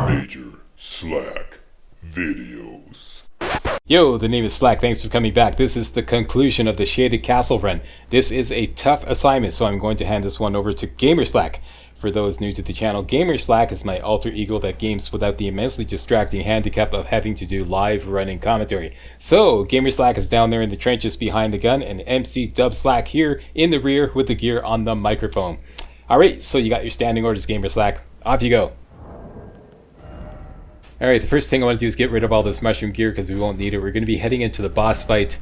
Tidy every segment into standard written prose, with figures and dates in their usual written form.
Major Slack Videos. Yo, the name is Slack. Thanks for coming back. This is the conclusion of the Shaded Castle run. This is a tough assignment, so I'm going to hand this one over to GamerSlack. For those new to the channel, GamerSlack is my alter ego that games without the immensely distracting handicap of having to do live running commentary. So, GamerSlack is down there in the trenches behind the gun, and MC Dubslack here in the rear with the gear on the microphone. Alright, so you got your standing orders, GamerSlack. Off you go. Alright, the first thing I want to do is get rid of all this mushroom gear because we won't need it. We're going to be heading into the boss fight,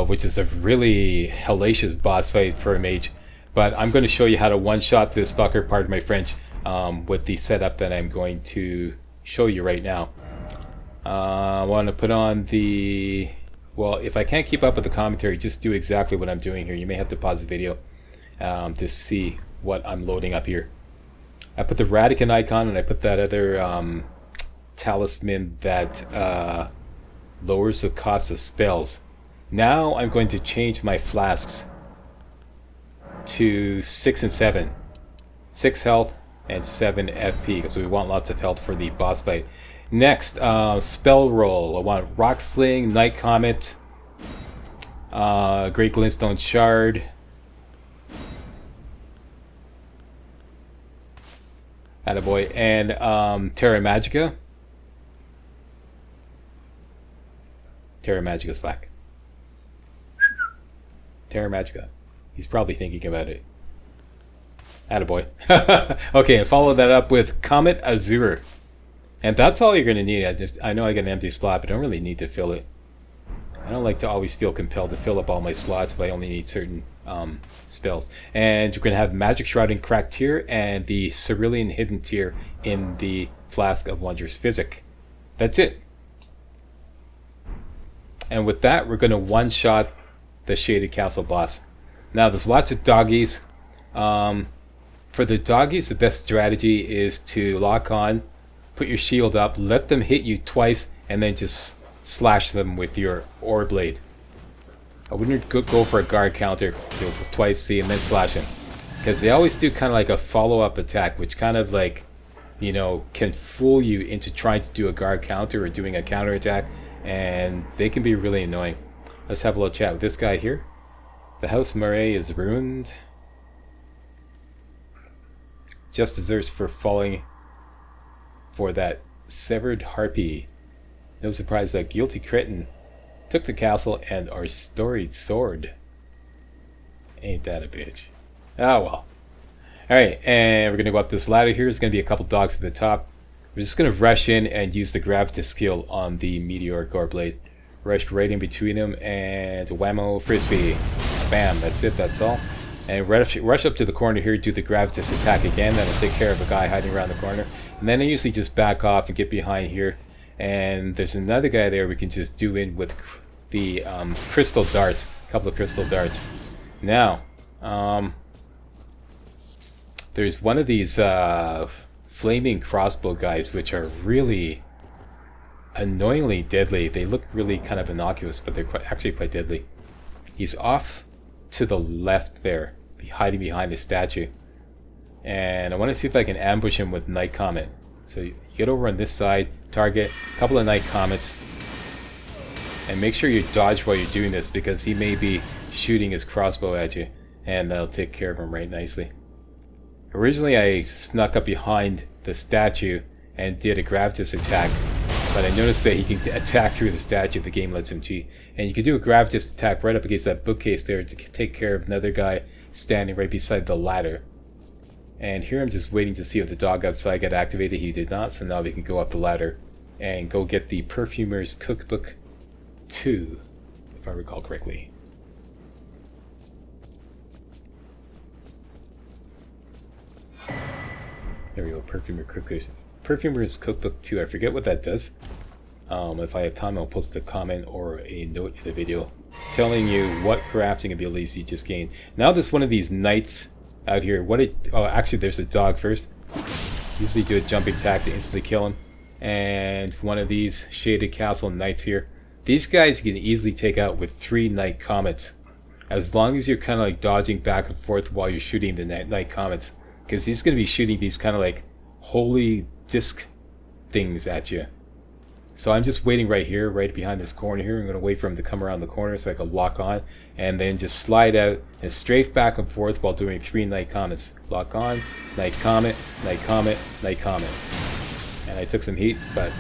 which is a really hellacious boss fight for a mage. But I'm going to show you how to one-shot this fucker, pardon my French, with the setup that I'm going to show you right now. I want to put on the... Well, if I can't keep up with the commentary, just do exactly what I'm doing here. You may have to pause the video to see what I'm loading up here. I put the Radican icon and I put that other talisman that lowers the cost of spells. Now I'm going to change my flasks to 6 and 7. 6 health and 7 FP because we want lots of health for the boss fight. Next, spell roll. I want Rock Sling, Night Comet, Great Glintstone Shard, attaboy, and Terra Magica. Terra Magica Slack. Terra Magica. He's probably thinking about it. Attaboy. Okay, and follow that up with Comet Azure. And that's all you're going to need. I know I got an empty slot, but I don't really need to fill it. I don't like to always feel compelled to fill up all my slots if I only need certain spells. And you're going to have Magic Shroud in Cracked Tier and the Cerulean Hidden Tier in the Flask of Wondrous Physic. That's it. And with that, we're going to one-shot the Shaded Castle boss. Now, there's lots of doggies. For the doggies, the best strategy is to lock on, put your shield up, let them hit you twice, and then just slash them with your ore blade. I wouldn't go for a guard counter, twice, see, and then slash them. Because they always do kind of like a follow-up attack, which kind of like, you know, can fool you into trying to do a guard counter or doing a counter attack. And they can be really annoying. Let's have a little chat with this guy here. The House Murray is ruined. Just deserves for falling for that severed harpy. No surprise that guilty cretin took the castle and our storied sword. Ain't that a bitch? Oh well. Alright, and we're going to go up this ladder here. There's going to be a couple dogs at the top. We're just going to rush in and use the Gravitas skill on the Meteoric Ore Blade. Rush right in between them and whammo frisbee. Bam, that's it, that's all. And rush up to the corner here, do the Gravitas attack again. That'll take care of a guy hiding around the corner. And then I usually just back off and get behind here. And there's another guy there we can just do in with the crystal darts. A couple of crystal darts. Now, there's one of these flaming crossbow guys which are really annoyingly deadly. They look really kind of innocuous, but they're actually quite deadly. He's off to the left there, hiding behind the statue. And I want to see if I can ambush him with Night Comet. So you get over on this side, target a couple of Night Comets, and make sure you dodge while you're doing this because he may be shooting his crossbow at you, and that'll take care of him right nicely. Originally I snuck up behind the statue and did a Gravitas attack, but I noticed that he can attack through the statue. The game lets him cheat. And you can do a Gravitas attack right up against that bookcase there to take care of another guy standing right beside the ladder. And here I'm just waiting to see if the dog outside got activated. He did not, so now we can go up the ladder and go get the Perfumer's Cookbook 2, if I recall correctly. There we go, Perfumer's Cookbook 2. I forget what that does. If I have time, I'll post a comment or a note in the video telling you what crafting abilities you just gained. Now there's one of these knights out here. Oh, actually there's a dog first. Usually do a jumping attack to instantly kill him. And one of these Shaded Castle knights here. These guys you can easily take out with 3 Night Comets. As long as you're kind of like dodging back and forth while you're shooting the Night Comets. Because he's going to be shooting these kind of like holy disc things at you. So I'm just waiting right here, right behind this corner here. I'm going to wait for him to come around the corner so I can lock on, and then just slide out and strafe back and forth while doing 3 night comets. Lock on, night comet, night comet, night comet. And I took some heat, but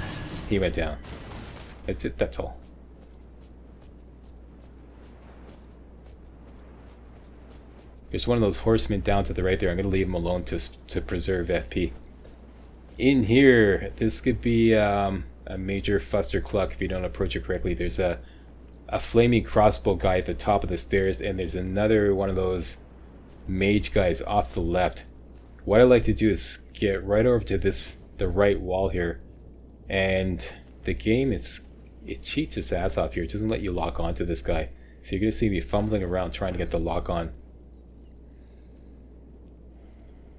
he went down. That's it, that's all. There's one of those horsemen down to the right there. I'm going to leave him alone to preserve FP. In here, this could be a major fuster cluck if you don't approach it correctly. There's a flaming crossbow guy at the top of the stairs, and there's another one of those mage guys off to the left. What I like to do is get right over to the right wall here, and the game it cheats its ass off here. It doesn't let you lock onto this guy, so you're going to see me fumbling around trying to get the lock on.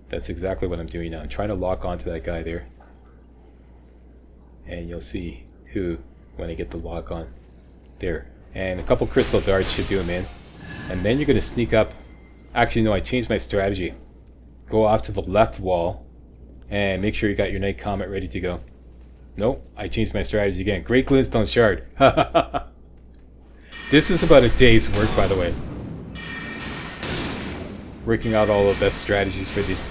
That's exactly what I'm doing now. I'm trying to lock onto that guy there. And you'll see who when I get the lock on. There. And a couple crystal darts should do him in. And then you're going to sneak up. Actually, no, I changed my strategy. Go off to the left wall. And make sure you got your Night Comet ready to go. Nope, I changed my strategy again. Great Glintstone Shard. This is about a day's work, by the way. Working out all of the strategies for these.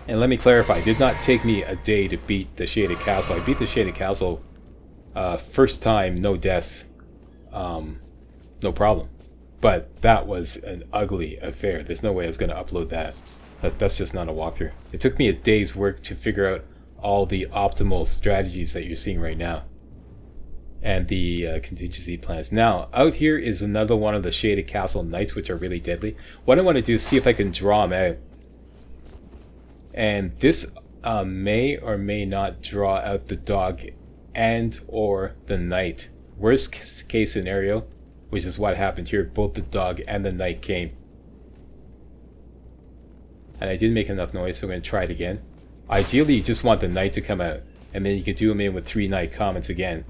And let me clarify, it did not take me a day to beat the Shaded Castle. I beat the Shaded Castle first time, no deaths, no problem. But that was an ugly affair. There's no way I was going to upload that. That's just not a walkthrough. It took me a day's work to figure out all the optimal strategies that you're seeing right now. And the contingency plans. Now, out here is another one of the Shaded Castle Knights, which are really deadly. What I want to do is see if I can draw them out. And this may or may not draw out the dog and or the knight. Worst case scenario, which is what happened here, both the dog and the knight came. And I didn't make enough noise, so I'm going to try it again. Ideally, you just want the knight to come out, and then you could do him in with 3 night comets again.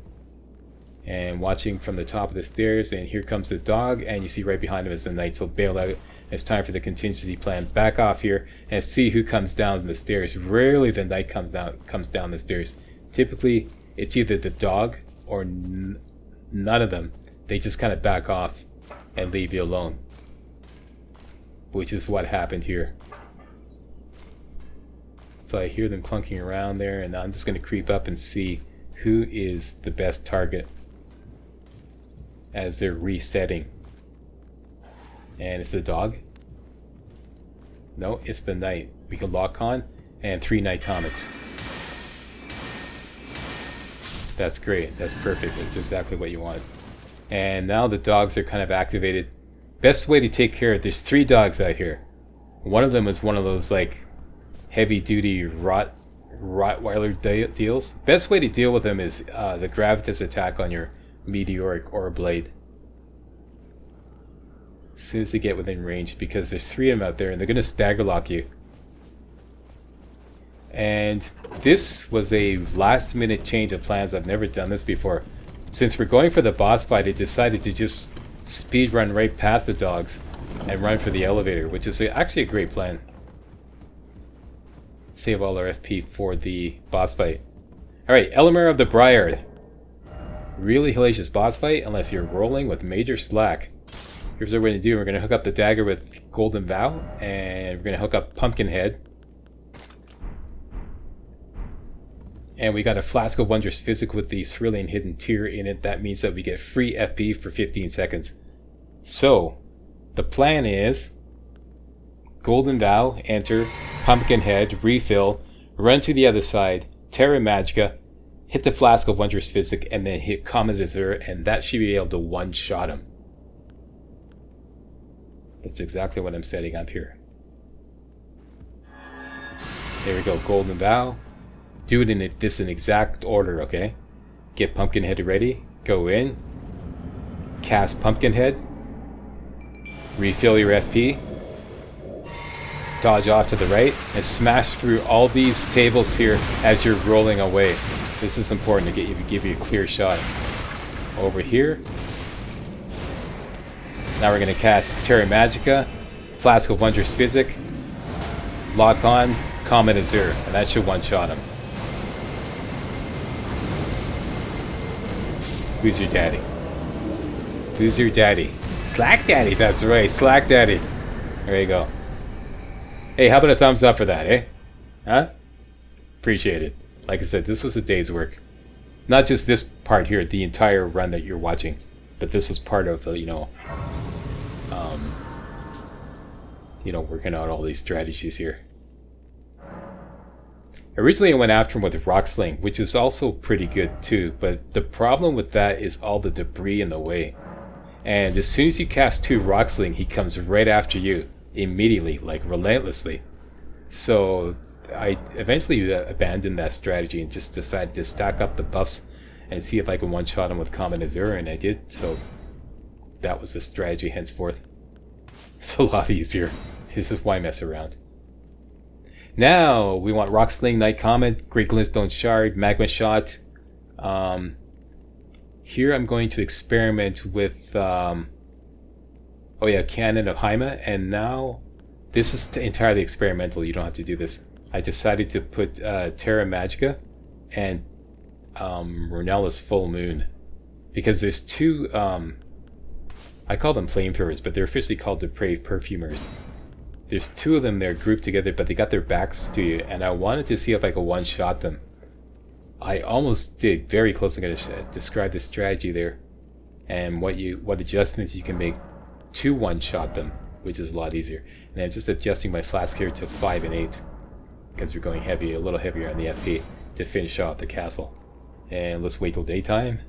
And watching from the top of the stairs, and here comes the dog, and you see right behind him is the knight, so bail out. It's time for the contingency plan. Back off here and see who comes down the stairs. Rarely the knight comes down the stairs. Typically, it's either the dog or none of them. They just kind of back off and leave you alone, which is what happened here. So I hear them clunking around there, and I'm just going to creep up and see who is the best target as they're resetting. And it's the dog. No, it's the knight. We can lock on and 3 night comets. That's great. That's perfect. That's exactly what you want. And now the dogs are kind of activated. Best way to take care of, there's 3 dogs out here. One of them is one of those like heavy duty Rottweiler deals. Best way to deal with them is the Gravitas attack on your Meteoric Ore Blade. As soon as they get within range, because there's 3 of them out there and they're going to stagger lock you. And this was a last minute change of plans. I've never done this before. Since we're going for the boss fight, I decided to just speed run right past the dogs and run for the elevator, which is actually a great plan. Save all our FP for the boss fight. Alright, Elemer of the Briar. Really hellacious boss fight unless you're rolling with Major Slack. Here's what we're going to do. We're going to hook up the dagger with Golden Vow, and we're going to hook up Pumpkinhead. And we got a Flask of Wondrous Physic with the Cerulean Hidden Tear in it. That means that we get free FP for 15 seconds. So, the plan is Golden Vow, enter, Pumpkinhead, refill, run to the other side, Terra Magica, hit the Flask of Wondrous Physic, and then hit Comet Azure, and that should be able to one-shot him. That's exactly what I'm setting up here. There we go, Golden Vow. Do it in this exact order, okay? Get Pumpkinhead ready, go in, cast Pumpkinhead, refill your FP, dodge off to the right, and smash through all these tables here as you're rolling away. This is important to give you a clear shot. Over here. Now we're going to cast Terra Magica, Flask of Wondrous Physic, lock on, Comet Azure, and that should one-shot him. Who's your daddy? Who's your daddy? Slack Daddy, that's right, Slack Daddy. There you go. Hey, how about a thumbs up for that, eh? Huh? Appreciate it. Like I said, this was a day's work. Not just this part here, the entire run that you're watching, but this was part of, working out all these strategies here. Originally I went after him with Rock Sling, which is also pretty good too, but the problem with that is all the debris in the way. And as soon as you cast 2 Rock Sling, he comes right after you, immediately, like relentlessly. So I eventually abandoned that strategy and just decided to stack up the buffs and see if I could one-shot him with Comet Azure, and I did, so that was the strategy henceforth. It's a lot easier. This is why I mess around. Now we want Rock Sling, Night Comet, Great Glintstone Shard, Magma Shot. Here I'm going to experiment with Cannon of Haima, and now this is entirely experimental. You don't have to do this. I decided to put Terra Magica and Ronella's Full Moon, because there's 2 I call them flamethrowers, but they're officially called Depraved Perfumers. There's 2 of them there grouped together, but they got their backs to you, and I wanted to see if I could one-shot them. I almost did, very close. I'm going to describe the strategy there, and what adjustments you can make to one-shot them, which is a lot easier. And I'm just adjusting my flask here to 5 and 8, because we're going heavy, a little heavier on the FP to finish off the castle. And let's wait till daytime.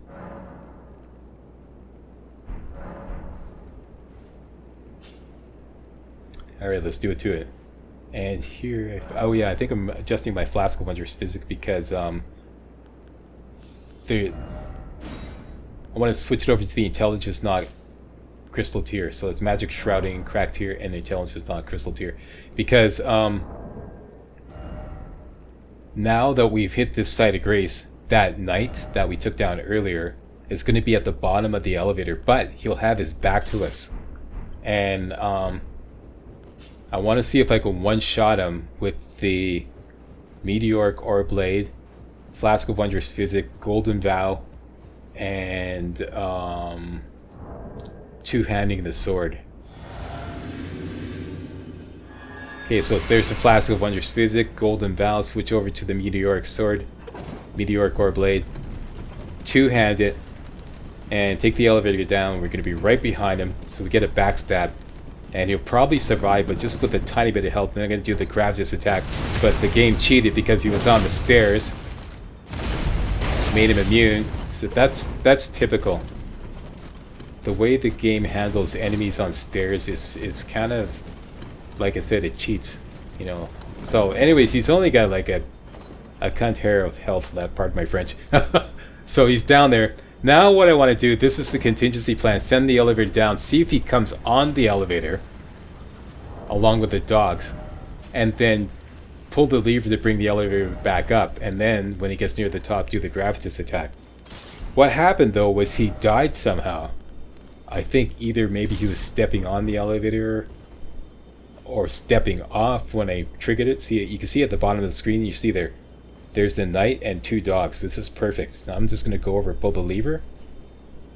Alright, let's do it to it. And here, oh yeah, I think I'm adjusting my Flask of Wondrous Physics because I want to switch it over to the Intelligence Not Crystal tier. So it's Magic Shrouding, Crack tier, and Intelligence Not Crystal tier. Because now that we've hit this site of grace, that knight that we took down earlier is going to be at the bottom of the elevator, but he'll have his back to us. And I want to see if I can one-shot him with the Meteoric Ore Blade, Flask of Wondrous Physic, Golden Vow, and two-handing the sword. Okay, so if there's the Flask of Wondrous Physic, Golden Vow, switch over to the Meteoric Sword, Meteoric Ore Blade, two-hand it, and take the elevator down. We're going to be right behind him, so we get a backstab. And he'll probably survive, but just with a tiny bit of health. And I'm going to do the Gravitas attack. But the game cheated because he was on the stairs. Made him immune. So that's typical. The way the game handles enemies on stairs is kind of, like I said, it cheats. You know. So anyways, he's only got like a cunt hair of health left, pardon my French. So he's down there. Now what I want to do, this is the contingency plan, send the elevator down, see if he comes on the elevator along with the dogs, and then pull the lever to bring the elevator back up, and then when he gets near the top, do the Gravitas attack. What happened though was he died somehow. I think either maybe he was stepping on the elevator or stepping off when I triggered it. See, you can see at the bottom of the screen, you see there's the knight and 2 dogs. This is perfect. So I'm just going to go over, pull the lever,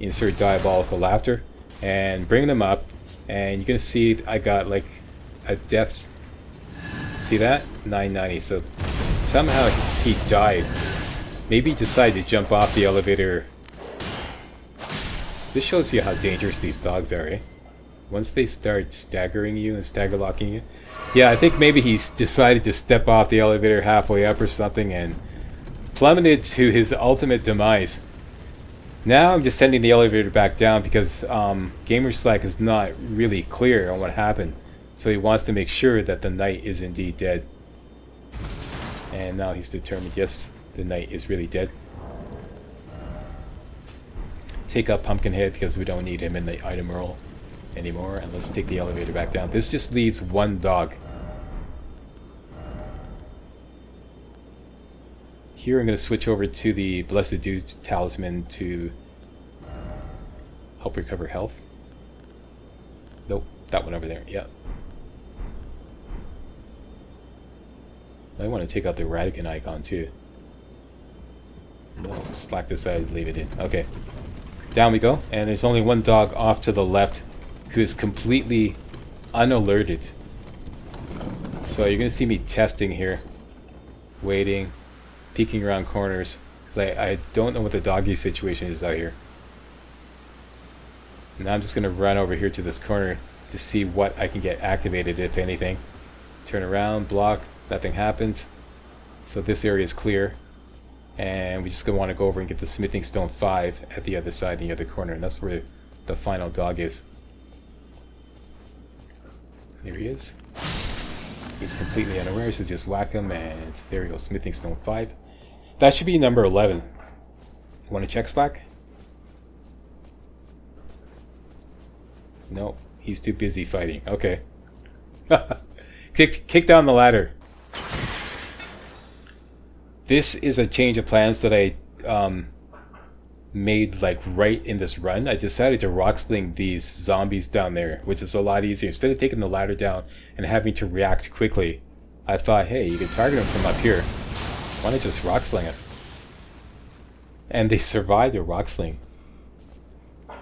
insert diabolical laughter, and bring them up. And you're going to see I got like a death. See that? 990. So somehow he died. Maybe he decided to jump off the elevator. This shows you how dangerous these dogs are, eh? Once they start staggering you and stagger locking you. Yeah, I think maybe he's decided to step off the elevator halfway up or something and plummeted to his ultimate demise. Now I'm just sending the elevator back down because GamerSlack is not really clear on what happened. So he wants to make sure that the knight is indeed dead. And now he's determined, yes, the knight is really dead. Take up Pumpkinhead because we don't need him in the item roll anymore, and let's take the elevator back down. This just leaves 1 dog. Here I'm going to switch over to the Blessed Dude's Talisman to help recover health. Nope, that one over there, yeah. I want to take out the Radican icon too. No, Slack decided to leave it in. Okay. Down we go. And there's only one dog off to the left who is completely unalerted. So you're going to see me testing here. Waiting. Peeking around corners. Because I don't know what the doggy situation is out here. Now I'm just going to run over here to this corner to see what I can get activated, if anything. Turn around, block, nothing happens. So this area is clear. And we just want to go over and get the Smithing Stone 5 at the other side in the other corner. And that's where the final dog is. There he is. He's completely unaware, so just whack him, and there we go, Smithing Stone 5. That should be number 11. You want to check, Slack? No, he's too busy fighting. Okay. Kick down the ladder. This is a change of plans that I made like right in this run. I decided to rock sling these zombies down there, which is a lot easier. Instead of taking the ladder down and having to react quickly, I thought, hey, you can target them from up here. Why not just rock sling it? And they survived a rock sling.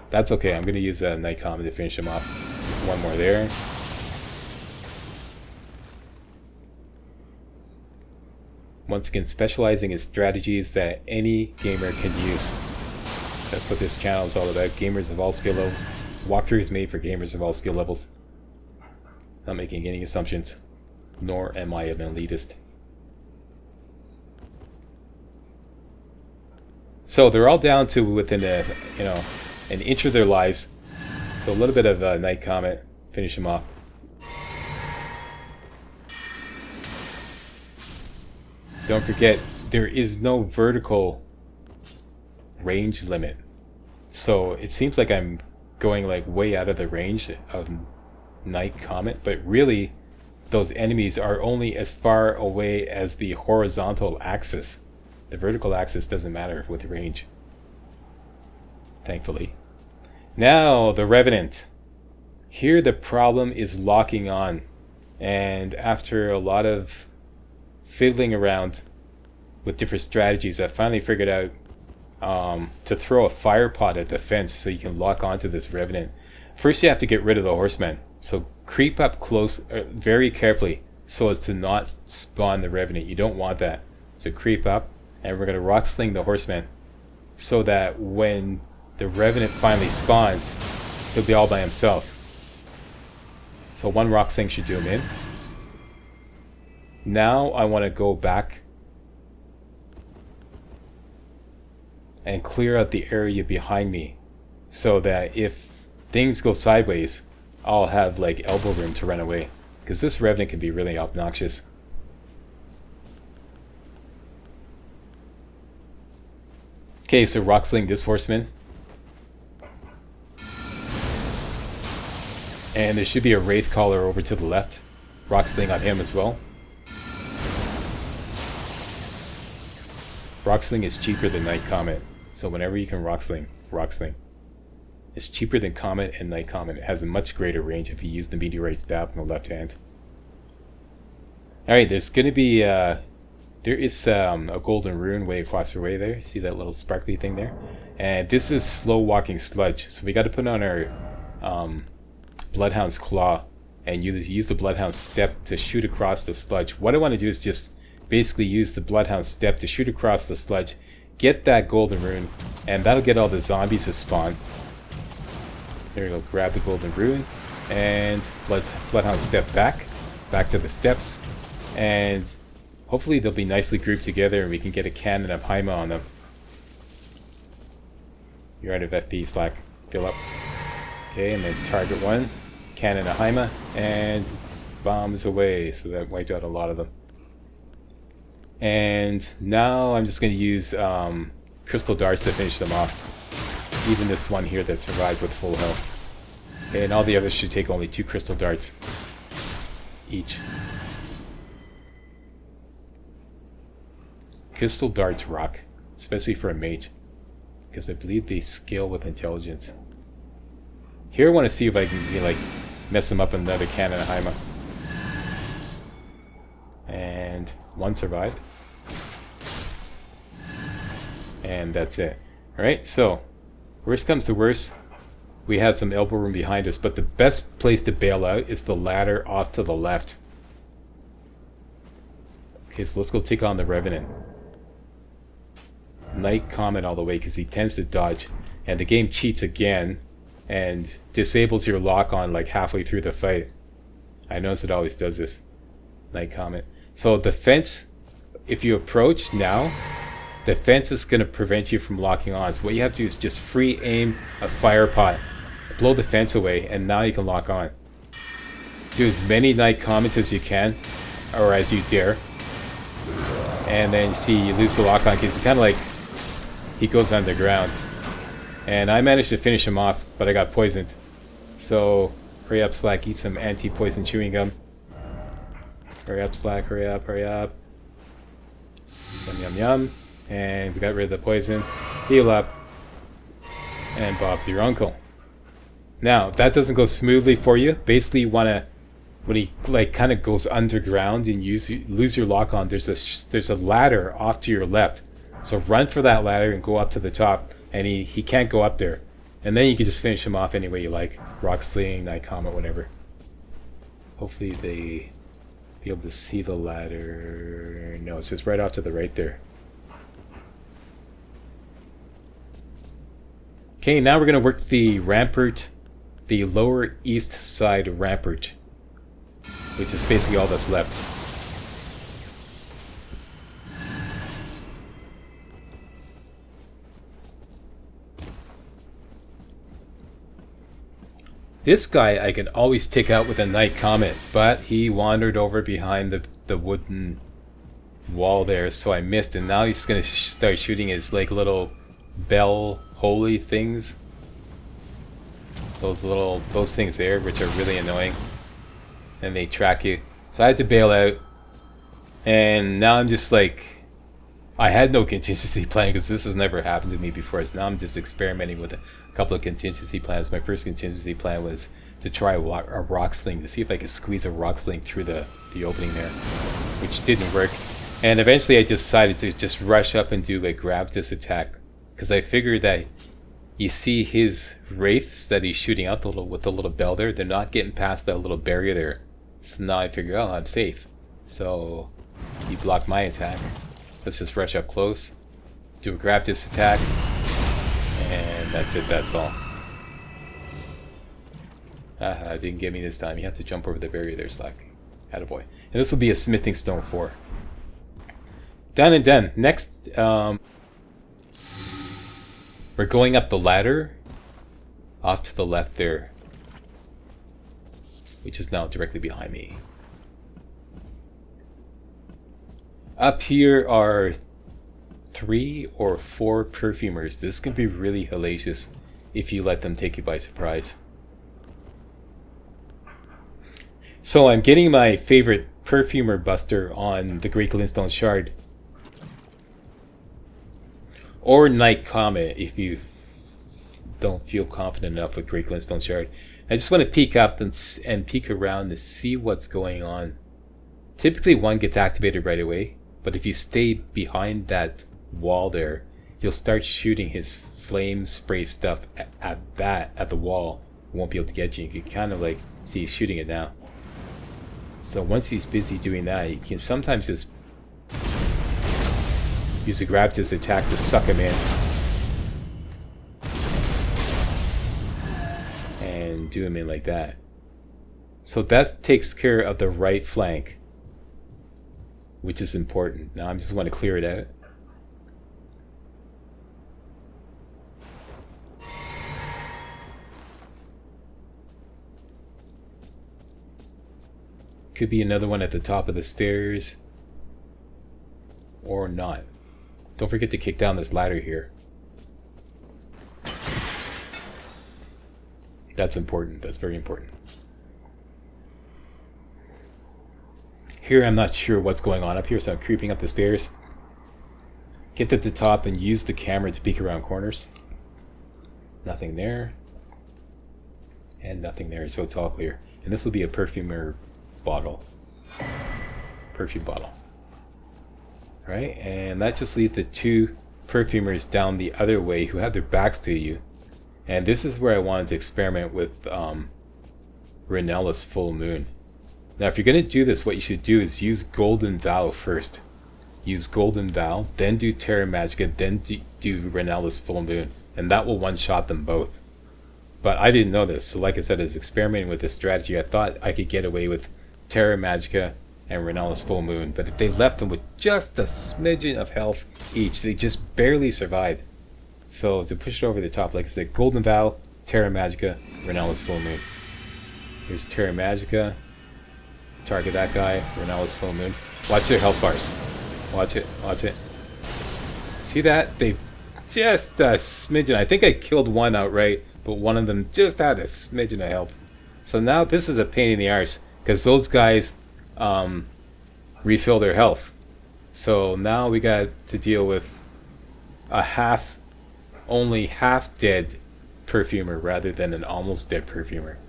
That's okay. I'm going to use a Night Comet to finish them off. There's one more there. Once again, specializing in strategies that any gamer can use. That's what this channel is all about. Gamers of all skill levels. Walkthroughs made for gamers of all skill levels. Not making any assumptions. Nor am I an elitist. So they're all down to within an inch of their lives. So a little bit of Night Comet. Finish them off. Don't forget, there is no vertical range limit. So it seems like I'm going like way out of the range of Night Comet, but really those enemies are only as far away as the horizontal axis. The vertical axis doesn't matter with range. Thankfully. Now, the Revenant. Here the problem is locking on. And after a lot of fiddling around with different strategies, I finally figured out to throw a fire pot at the fence so you can lock onto this Revenant. First you have to get rid of the Horseman. So creep up close very carefully so as to not spawn the Revenant. You don't want that. So creep up, and we're going to rock sling the Horseman so that when the Revenant finally spawns, he'll be all by himself. So one rock sling should do him in. Now I want to go back and clear out the area behind me so that if things go sideways, I'll have like elbow room to run away, because this Revenant can be really obnoxious. Okay, so rock sling this Horseman. And there should be a Wraith Caller over to the left. Rock sling on him as well. Rock sling is cheaper than Night Comet, so whenever you can rock sling, rock sling. It's cheaper than Comet and Night Comet. It has a much greater range if you use the Meteorite Staff in the left hand. Alright, there's going to be, there is a golden rune way across the way there. See that little sparkly thing there? And this is slow walking sludge, so we got to put on our Bloodhound's Claw and use the Bloodhound's Step to shoot across the sludge. What I want to do is just basically use the Bloodhound Step to shoot across the sludge, get that golden rune, and that'll get all the zombies to spawn. There we go, grab the golden rune, and Bloodhound Step back to the steps, and hopefully they'll be nicely grouped together and we can get a cannon of Haima on them. You're out of FP, Slack. Fill up. Okay, and then target one, cannon of Haima, and bombs away, so that wiped out a lot of them. And now I'm just going to use crystal darts to finish them off. Even this one here that survived with full health. Okay, and all the others should take only 2 crystal darts each. Crystal darts rock, especially for a mage, because I believe they scale with intelligence. Here I want to see if I can like mess them up with another cannon of Haima. And One survived. And that's it. Alright, so worst comes to worst, we have some elbow room behind us, but the best place to bail out is the ladder off to the left. Okay, so let's go take on the Revenant. Knight Comet all the way because he tends to dodge. And the game cheats again and disables your lock on like halfway through the fight. I notice it always does this. Knight Comet. So the fence, if you approach now, the fence is going to prevent you from locking on. So what you have to do is just free aim a fire pot, blow the fence away, and now you can lock on. Do as many Knight Comets as you can, or as you dare. And then you see you lose the lock on because it's kind of like he goes underground. And I managed to finish him off, but I got poisoned. So hurry up, Slack, eat some anti-poison chewing gum. Hurry up, Slack, hurry up, hurry up. Yum, yum, yum. And we got rid of the poison. Heal up. And Bob's your uncle. Now, if that doesn't go smoothly for you, basically you want to, when he like kind of goes underground and you lose your lock on, there's a ladder off to your left. So run for that ladder and go up to the top. And he can't go up there. And then you can just finish him off any way you like. Rock Sling, Knight Comet, whatever. Hopefully they be able to see the ladder. No, it's just right off to the right there. Okay, now we're going to work the rampart, the lower east side rampart, which is basically all that's left. This guy I can always take out with a Knight Comet, but he wandered over behind the wooden wall there, so I missed, and now he's going to start shooting his like little bell holy things. Those things there, which are really annoying. And they track you. So I had to bail out. And now I'm just like, I had no contingency plan because this has never happened to me before. So now I'm just experimenting with a couple of contingency plans. My first contingency plan was to try a rock sling to see if I could squeeze a rock sling through the opening there, which didn't work. And eventually I decided to just rush up and do a grab this attack because I figured that you see his wraiths that he's shooting out with the little bell there, they're not getting past that little barrier there. So now I figure, oh, I'm safe. So he blocked my attack. Let's just rush up close, do a grab this attack, and that's it, that's all. Didn't get me this time. You have to jump over the barrier there, Slack. Attaboy. And this will be a smithing stone 4. Done and done. Next, we're going up the ladder off to the left there, which is now directly behind me. Up here are 3 or 4 perfumers. This can be really hellacious if you let them take you by surprise. So I'm getting my favorite perfumer buster on the Great Glintstone Shard. Or Knight Comet if you don't feel confident enough with Great Glintstone Shard. I just want to peek up and peek around to see what's going on. Typically one gets activated right away, but if you stay behind that wall there, you'll start shooting his flame spray stuff at the wall. It won't be able to get you. You can kind of like see he's shooting it now. So once he's busy doing that, you can sometimes just use a grab his attack to suck him in and do him in like that. So that takes care of the right flank, which is important. Now I just want to clear it out. Could be another one at the top of the stairs or not. Don't forget to kick down this ladder here. That's important. That's very important. Here I'm not sure what's going on up here, so I'm creeping up the stairs. Get to the top and use the camera to peek around corners. Nothing there. And nothing there, so it's all clear. And this will be a perfumer bottle. Perfume bottle. Right? And that just leaves the two perfumers down the other way who have their backs to you. And this is where I wanted to experiment with Renella's Full Moon. Now, if you're going to do this, what you should do is use Golden Vow first. Use Golden Vow, then do Terra Magica, then do Renella's Full Moon. And that will one-shot them both. But I didn't know this, so like I said, as experimenting with this strategy, I thought I could get away with Terra Magica and Renella's Full Moon. But if they left them with just a smidgen of health each, they just barely survived. So to push it over the top, like I said, Golden Vow, Terra Magica, Renella's Full Moon. Here's Terra Magica. Target that guy, Renella's Full Moon. Watch their health bars. Watch it, watch it. See that? They just a smidgen. I think I killed one outright, but one of them just had a smidgen of health. So now this is a pain in the arse, because those guys refill their health. So now we got to deal with a only half dead perfumer rather than an almost dead perfumer.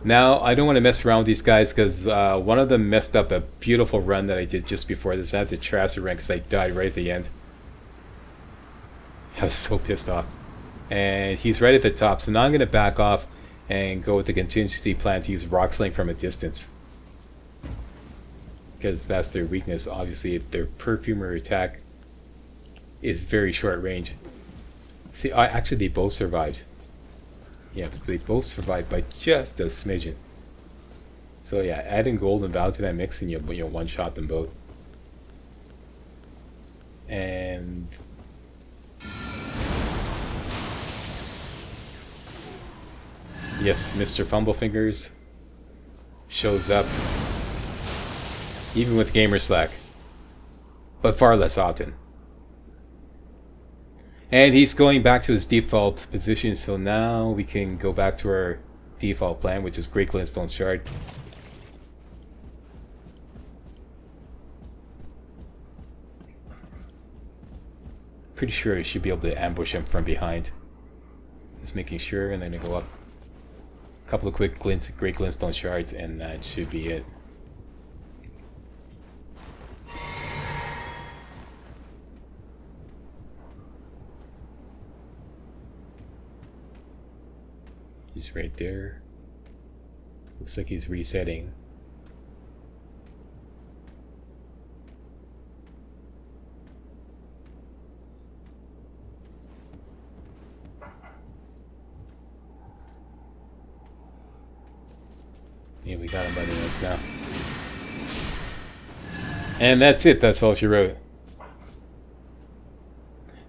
Now, I don't want to mess around with these guys because one of them messed up a beautiful run that I did just before this. I had to trash the run because I died right at the end. I was so pissed off. And he's right at the top, so now I'm going to back off and go with the contingency plan to use Rock Sling from a distance. Because that's their weakness. Obviously, their perfumer attack is very short range. See, actually they both survived. Yeah, so they both survived by just a smidgen. So yeah, adding Golden Vow to that mix and you'll one-shot them both. And yes, Mr. Fumblefingers shows up even with MajorSlack, but far less often. And he's going back to his default position, so now we can go back to our default plan, which is Great Glintstone Shard. Pretty sure I should be able to ambush him from behind. Just making sure, and then I go up. A couple of quick Great Glintstone Shards, and that should be it. He's right there. Looks like he's resetting. Yeah, we got him by the minutes now. And that's it. That's all she wrote.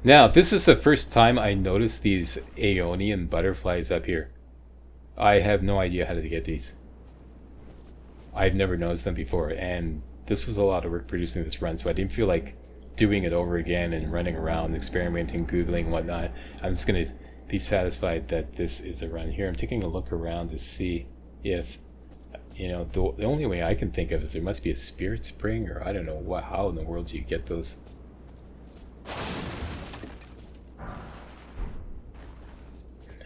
Now, this is the first time I noticed these Aeonian butterflies up here. I have no idea how to get these. I've never noticed them before, and this was a lot of work producing this run, so I didn't feel like doing it over again and running around, experimenting, googling, and whatnot. I'm just going to be satisfied that this is a run. Here, I'm taking a look around to see if, you know, the only way I can think of is there must be a spirit spring, or I don't know how in the world do you get those.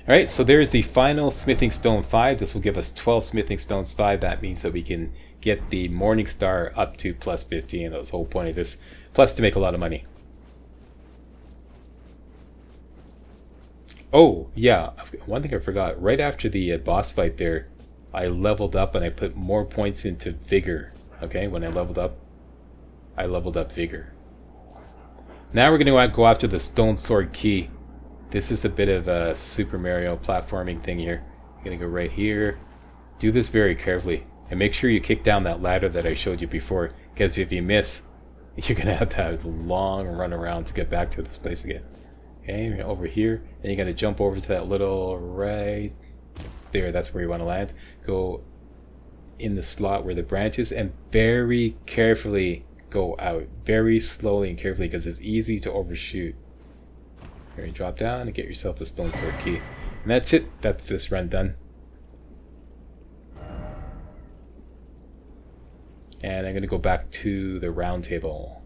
Alright, so there's the final Smithing Stone 5. This will give us 12 Smithing Stones 5. That means that we can get the Morning Star up to plus 15. That was the whole point of this. Plus to make a lot of money. Oh, yeah. One thing I forgot. Right after the boss fight there, I leveled up and I put more points into Vigor. Okay, when I leveled up Vigor. Now we're going to go after the Stone Sword Key. This is a bit of a Super Mario platforming thing here. I'm going to go right here. Do this very carefully. And make sure you kick down that ladder that I showed you before. Because if you miss, you're going to have a long run around to get back to this place again. Okay, over here. And you're going to jump over to that little right there. That's where you want to land. Go in the slot where the branch is. And very carefully go out. Very slowly and carefully because it's easy to overshoot. Here, you drop down and get yourself a Stone Sword Key. And that's it. That's this run done. And I'm going to go back to the round table.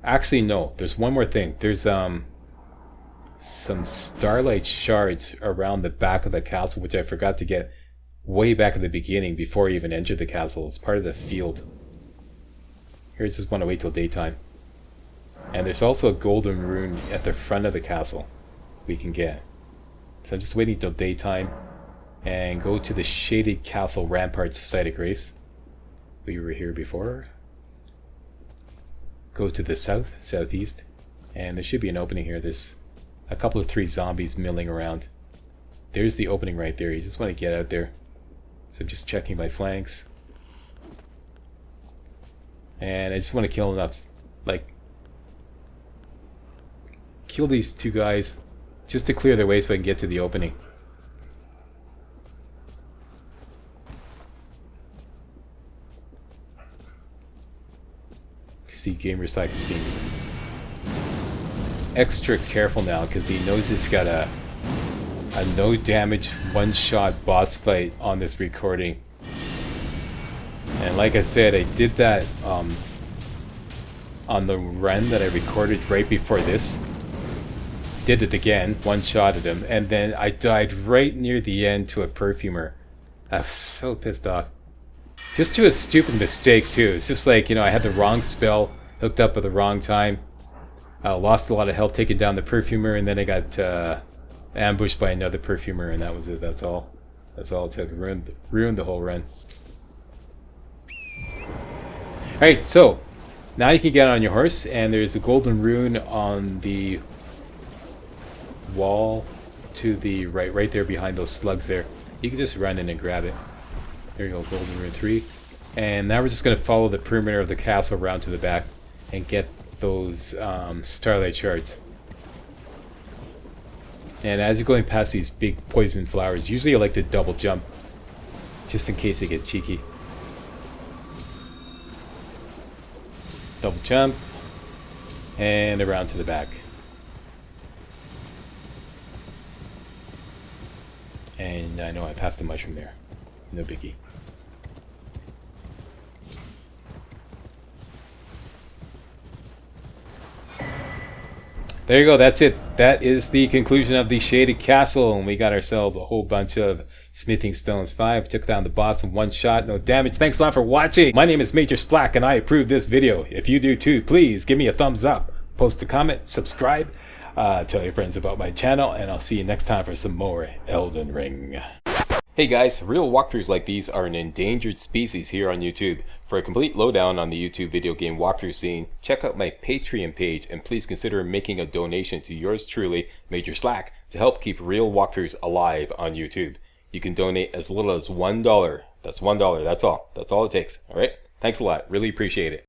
Actually, no. There's one more thing. There's some starlight shards around the back of the castle, which I forgot to get. way back at the beginning before you even entered the castle. It's part of the field. Here, I just want to wait till daytime. And there's also a golden rune at the front of the castle we can get. So I'm just waiting till daytime and go to the Shaded Castle Ramparts Site of Grace. We were here before. Go to the south, southeast, and there should be an opening here. There's a couple of 3 zombies milling around. There's the opening right there. You just want to get out there. So I'm just checking my flanks. And I just want to kill enough, like, kill these 2 guys just to clear their way so I can get to the opening. See, MajorSlack is being extra careful now because he knows he's got a no damage one-shot boss fight on this recording. And like I said, I did that on the run that I recorded right before this. Did it again, one-shotted him, and then I died right near the end to a perfumer. I was so pissed off. Just to a stupid mistake too. It's just like, you know, I had the wrong spell hooked up at the wrong time. I lost a lot of health taking down the perfumer, and then I got ambushed by another perfumer, and that was it. That's all. That's all it took. Ruined the whole run. Alright, so now you can get on your horse, and there's a golden rune on the wall to the right there behind those slugs there. You can just run in and grab it. There you go, golden rune 3. And now we're just going to follow the perimeter of the castle around to the back and get those starlight shards. And as you're going past these big poison flowers, usually I like to double jump just in case they get cheeky. Double jump and around to the back. And I know I passed a mushroom there. No biggie. There you go, that's it. That is the conclusion of the Shaded Castle, and we got ourselves a whole bunch of Smithing Stones 5. Took down the boss in one shot, no damage. Thanks a lot for watching. My name is MajorSlack, and I approve this video. If you do too, please give me a thumbs up, post a comment, subscribe, tell your friends about my channel, and I'll see you next time for some more Elden Ring. Hey guys, real walkthroughs like these are an endangered species here on YouTube. For a complete lowdown on the YouTube video game walkthrough scene, check out my Patreon page, and please consider making a donation to yours truly, MajorSlack, to help keep real walkthroughs alive on YouTube. You can donate as little as $1. That's $1, that's all. That's all it takes, alright? Thanks a lot, really appreciate it.